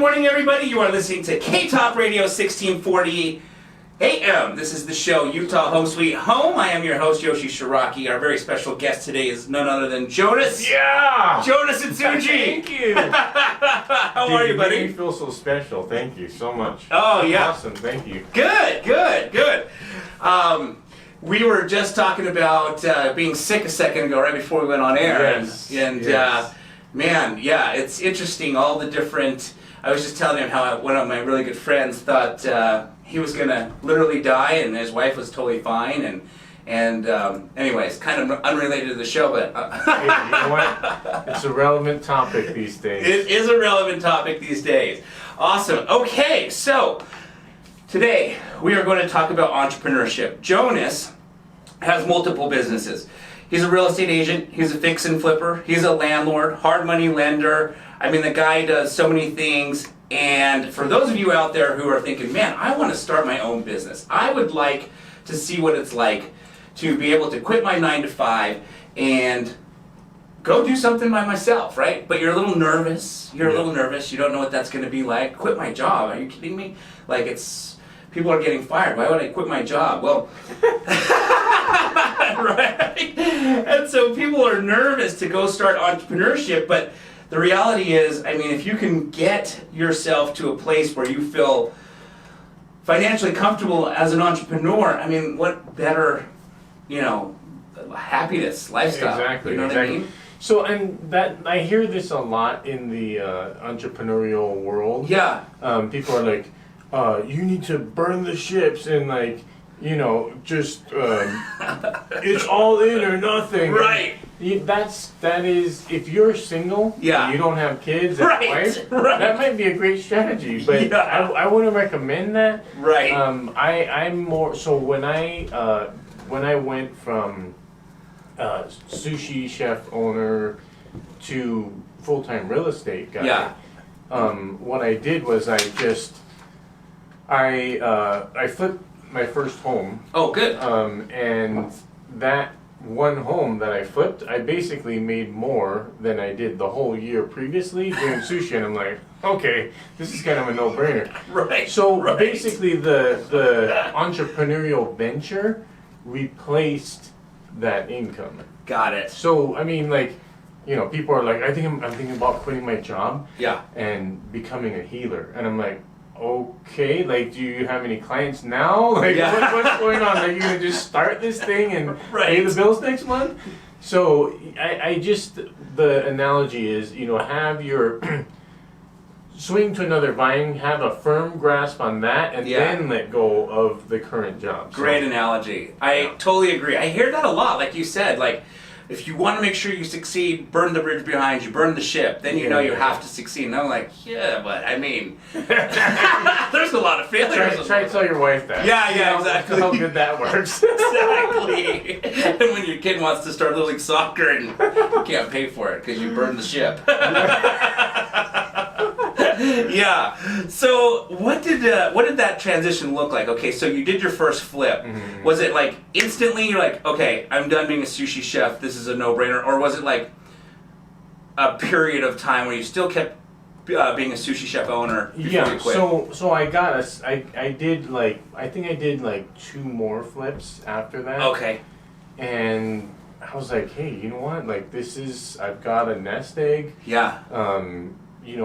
morning, everybody. You are listening to K-Top Radio 1640 AM. This is the show, Utah Home Sweet Home. I am your host, Yoshi Shiraki. Our very special guest today is none other than Jonas. Yeah! Jonas and Suji. Thank you. How are you, buddy? You feel so special. Thank you so much. Oh, yeah. Awesome. Thank you. Good. We were just talking about being sick a second ago, right before we went on air. Yes. Yes. Man, yeah, it's interesting, all the different... I was just telling him how one of my really good friends thought he was going to literally die, and his wife was totally fine, and anyways, kind of unrelated to the show, but... Hey, you know what? It's a relevant topic these days. It is a relevant topic these days. Awesome. Okay, so today we are going to talk about entrepreneurship. Jonas has multiple businesses. He's a real estate agent, he's a fix and flipper, he's a landlord, hard money lender. I mean, the guy does so many things. And for those of you out there who are thinking, man, I want to start my own business. I would like to see what it's like to be able to quit my 9-to-5 and go do something by myself, right? But you're a little nervous. You don't know what that's going to be like. Quit my job. Are you kidding me? Like, people are getting fired. Why would I quit my job? Well, right? And so people are nervous to go start entrepreneurship, but the reality is, I mean, if you can get yourself to a place where you feel financially comfortable as an entrepreneur, I mean, what better, happiness, lifestyle. Exactly. You know what I mean? So, and that I hear this a lot in the entrepreneurial world. Yeah. People are like, you need to burn the ships and just it's all in or nothing. Right. That is if you're single, yeah, and you don't have kids and wife, that might be a great strategy. But yeah. I wouldn't recommend that. Right. I'm more so when I went from sushi chef owner to full-time real estate guy. Yeah. What I did was I flipped my first home. Oh, good. And that one home that I flipped, I basically made more than I did the whole year previously doing sushi, and I'm like, okay, this is kind of a no-brainer. Right. So basically, the entrepreneurial venture replaced that income. Got it. So I mean, people are like, I'm thinking about quitting my job. Yeah. And becoming a healer, and I'm like, okay, do you have any clients now? Yeah. What's going on? Are you gonna just start this thing and right. pay the bills next month? So I just, the analogy is, have your swing to another vine, have a firm grasp on that, and then let go of the current job. Great analogy. I totally agree. I hear that a lot, like you said, if you want to make sure you succeed, burn the bridge behind you, burn the ship, then you know you have to succeed. And I'm like, yeah, but I mean, there's a lot of failures. Try to tell your wife that. Yeah, exactly. How good that works. Exactly. And when your kid wants to start Little League Soccer and you can't pay for it because you burned the ship. Yeah. So what did that transition look like? Okay, so you did your first flip. Mm-hmm. Was it like instantly you're like, okay, I'm done being a sushi chef, this is a no-brainer, or was it like a period of time where you still kept being a sushi chef owner before you quit? So I think I did 2 more flips after that. Okay. And I was like, hey, you know what? I've got a nest egg. Yeah.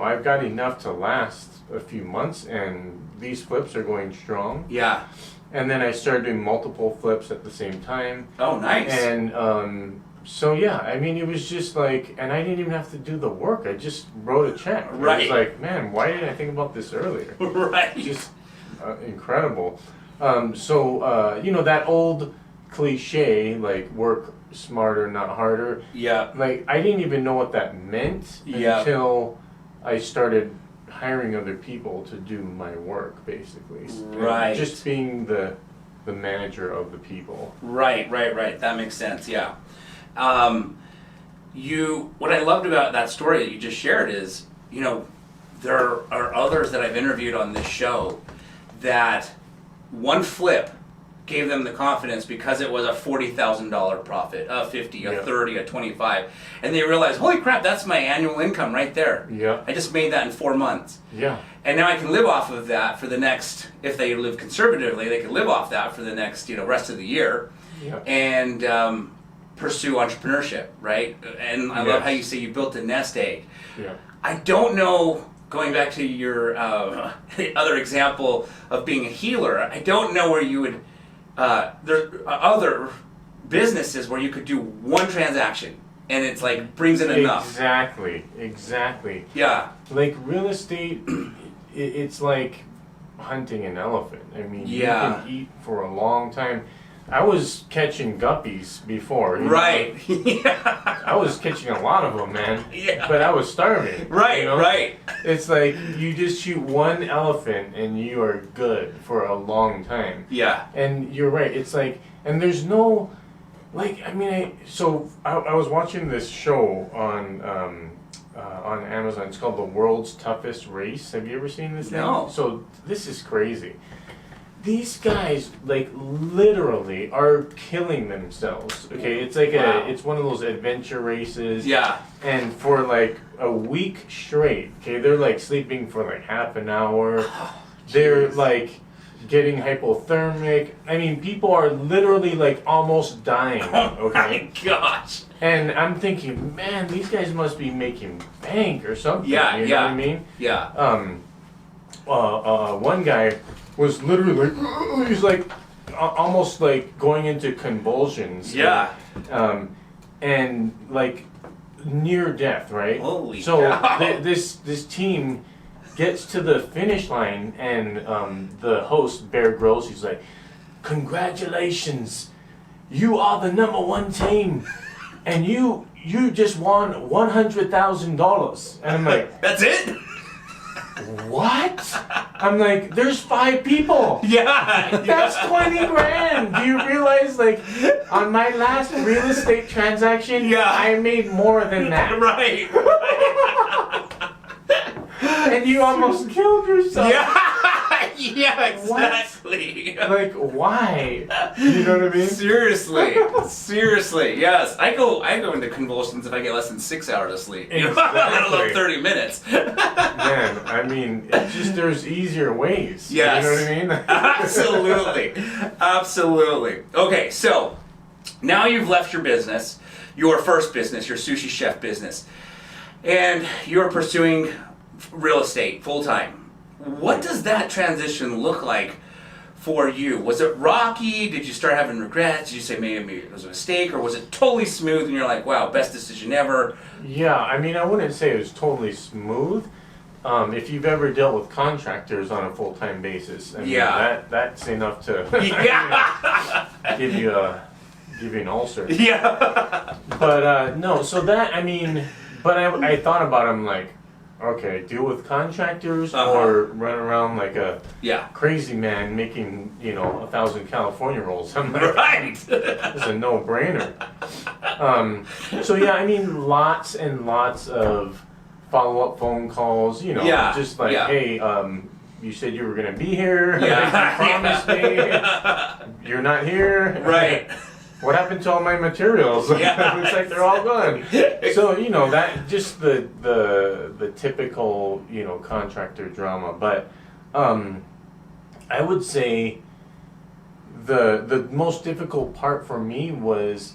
I've got enough to last a few months, and these flips are going strong. Yeah. And then I started doing multiple flips at the same time. Oh, nice. And it was just and I didn't even have to do the work. I just wrote a check. Right. It was like, man, why didn't I think about this earlier? Right. Just incredible. That old cliche, work smarter, not harder. Yeah. I didn't even know what that meant until I started hiring other people to do my work, basically. Right. And just being the manager of the people. Right. That makes sense, yeah. What I loved about that story that you just shared is, there are others that I've interviewed on this show that one flip gave them the confidence because it was a $40,000 profit, a 50, a 30, a 25, and they realized, holy crap, that's my annual income right there. Yeah. I just made that in 4 months. Yeah. And now I can live off of that for the next, if they live conservatively, they can live off that for the next, rest of the year. Yeah. And pursue entrepreneurship, right? And I love how you say you built a nest egg. Yeah. I don't know, going back to your other example of being a healer, I don't know where you would, there are other businesses where you could do one transaction and it's like brings in enough. Exactly. Yeah. Like real estate, it's like hunting an elephant. I mean, you can eat for a long time. I was catching guppies before. Right. Yeah. I was catching a lot of them, man. Yeah. But I was starving. Right, right. It's like you just shoot one elephant and you are good for a long time. Yeah. And you're right. It's like, and there's no, like, I mean, I was watching this show on Amazon. It's called The World's Toughest Race. Have you ever seen this thing? No. So this is crazy. These guys, like, literally are killing themselves. Okay, it's like it's one of those adventure races. Yeah. And for like a week straight, okay, they're like sleeping for like half an hour. They're like getting hypothermic. I mean, people are literally like almost dying. Okay. Oh my gosh. And I'm thinking, man, these guys must be making bank or something. Yeah, you know what I mean? Yeah. One guy was literally like, he's like almost like going into convulsions. Yeah. And like near death, right? Holy so cow. This team gets to the finish line, and the host, Bear Grylls, he's like, congratulations, you are the #1 team, and you just won $100,000. And I'm like, that's it? what? I'm like, there's 5 people. Yeah. That's 20 grand. Do you realize, like, on my last real estate transaction, I made more than that. Right. And you almost killed yourself. Yeah, exactly. What? Like, why? You know what I mean? Seriously, yes. I go into convulsions if I get less than 6 hours of sleep. Exactly. Let alone 30 minutes. Man, I mean, it's just there's easier ways. Yes. You know what I mean? Absolutely. Okay, so now you've left your business, your first business, your sushi chef business, and you're pursuing real estate full time. What does that transition look like for you? Was it rocky? Did you start having regrets? Did you say maybe it was a mistake, or was it totally smooth and you're like, wow, best decision ever? Yeah, I mean, I wouldn't say it was totally smooth. If you've ever dealt with contractors on a full-time basis, I mean, that's enough to give you an ulcer. Yeah. But no, so that, I mean, but I thought about it, I'm like, okay, deal with contractors or run around like a crazy man making, 1,000 California rolls. I'm like, right. It's a no-brainer. So yeah, I mean, lots and lots of follow-up phone calls, just like, hey, you said you were going to be here. You promised me. You're not here. Right. What happened to all my materials? Looks like they're all gone. So, that just the typical, contractor drama. But I would say the most difficult part for me was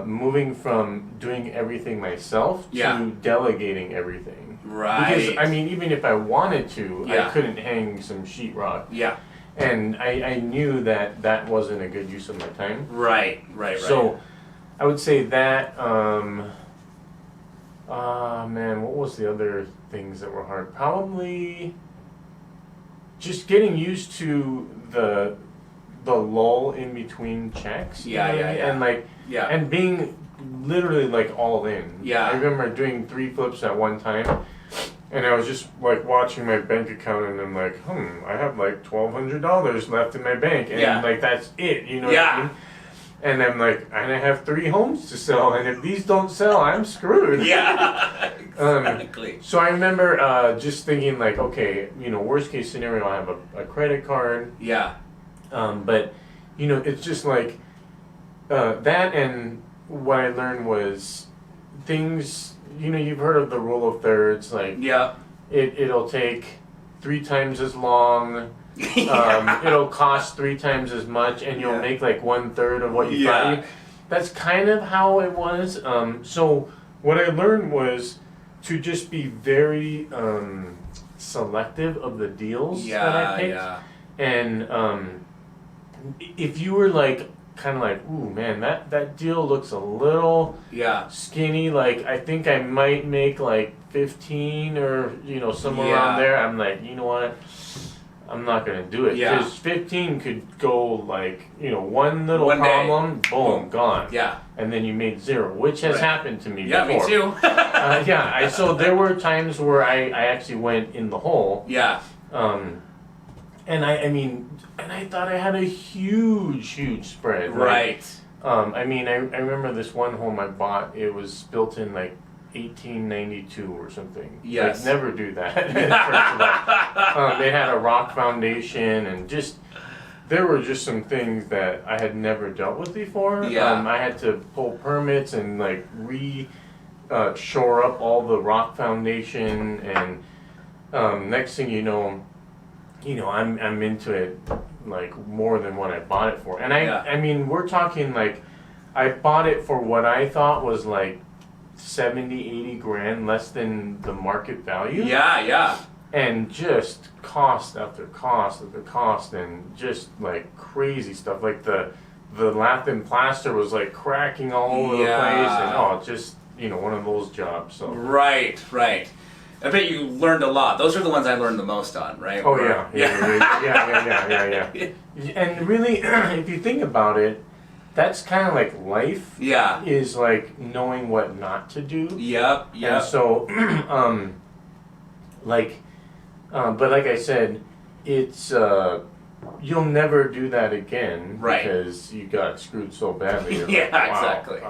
moving from doing everything myself to delegating everything. Right. Because, I mean, even if I wanted to, I couldn't hang some sheetrock. Yeah. And I knew that wasn't a good use of my time. Right. So I would say that, man, what was the other things that were hard? Probably just getting used to the lull in between checks. And like, and being literally like all in. Yeah. I remember doing 3 flips at one time. And I was just like watching my bank account, and I'm like, I have like $1,200 left in my bank, and like that's it, what I mean? And I'm like, and I have 3 homes to sell, and if these don't sell, I'm screwed. Yeah, exactly. So I remember just thinking like, okay, worst case scenario, I have a credit card. Yeah. But you know, it's just like that. And what I learned was things, you know, you've heard of the rule of thirds, like Yeah. it'll take 3 times as long. It'll cost 3 times as much, and you'll make like 1/3 of what you thought. That's kind of how it was. So what I learned was to just be very selective of the deals that I picked. And if you were like kind of like, ooh man, that deal looks a little skinny. Like I think I might make like 15 or you know somewhere around there. I'm like, you know what? I'm not gonna do it because 15 could go like you know one little problem, boom, gone. Yeah, and then you made 0, which has happened to me before. Yeah, me too. So there were times where I actually went in the hole. Yeah. And I mean, and I thought I had a huge spread. Right. I mean, I remember this one home I bought. It was built in like 1892 or something. Yes. Like, never do that. They had a rock foundation and just there were just some things that I had never dealt with before. I had to pull permits and like shore up all the rock foundation and next thing you know I'm into it like more than what I bought it for. And I mean we're talking like I bought it for what I thought was like 70-80 grand less than the market value. And just cost after cost after cost and just like crazy stuff. Like the lath and plaster was like cracking all over the place and just you know one of those jobs. So Right. I bet you learned a lot. Those are the ones I learned the most on, right? Oh yeah. And really, if you think about it, that's kind of like life. Is like knowing what not to do. Yep. And so, but like I said, it's you'll never do that again, right? Because you got screwed so badly. Like, wow. Exactly.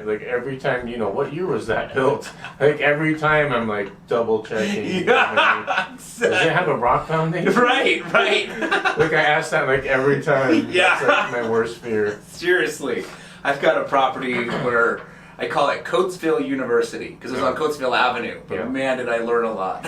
Like every time, you know, what year was that built? Like every time, I'm like double checking. Does it have a rock foundation? Right. Like I ask that like every time. That's like my worst fear. Seriously, I've got a property where I call it Coatesville University because it was on Coatesville Avenue. But man, did I learn a lot.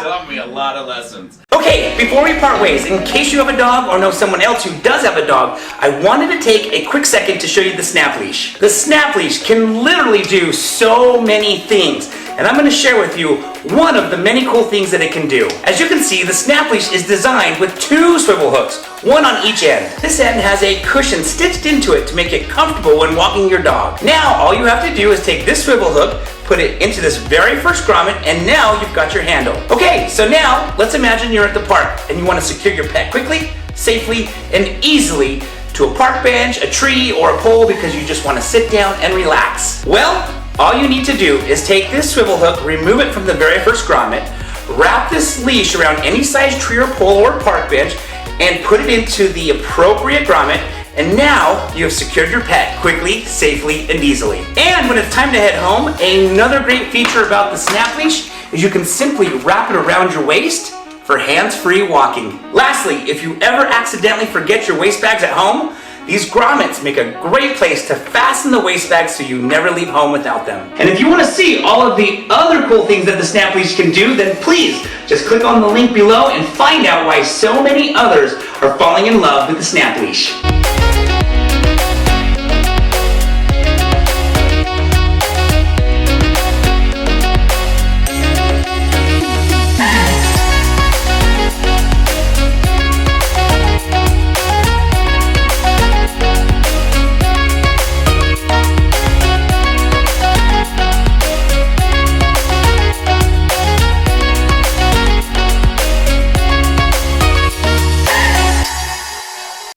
Taught me a lot of lessons. Okay, before we part ways, in case you have a dog or know someone else who does have a dog, I wanted to take a quick second to show you the Snap Leash. The Snap Leash can literally do so many things, and I'm going to share with you one of the many cool things that it can do. As you can see, the Snap Leash is designed with 2 swivel hooks, one on each end. This end has a cushion stitched into it to make it comfortable when walking your dog. Now, all you have to do is take this swivel hook, put it into this very first grommet, and now you've got your handle. Okay, so now let's imagine you're at the park and you want to secure your pet quickly, safely, and easily to a park bench, a tree, or a pole because you just want to sit down and relax. Well, all you need to do is take this swivel hook, remove it from the very first grommet, wrap this leash around any size tree or pole or park bench, and put it into the appropriate grommet, and now you have secured your pet quickly, safely, and easily. And when it's time to head home, another great feature about the Snap Leash is you can simply wrap it around your waist for hands-free walking. Lastly, if you ever accidentally forget your waist bags at home, these grommets make a great place to fasten the waist bags so you never leave home without them. And if you want to see all of the other cool things that the Snap Leash can do, then please just click on the link below and find out why so many others are falling in love with the Snap Leash.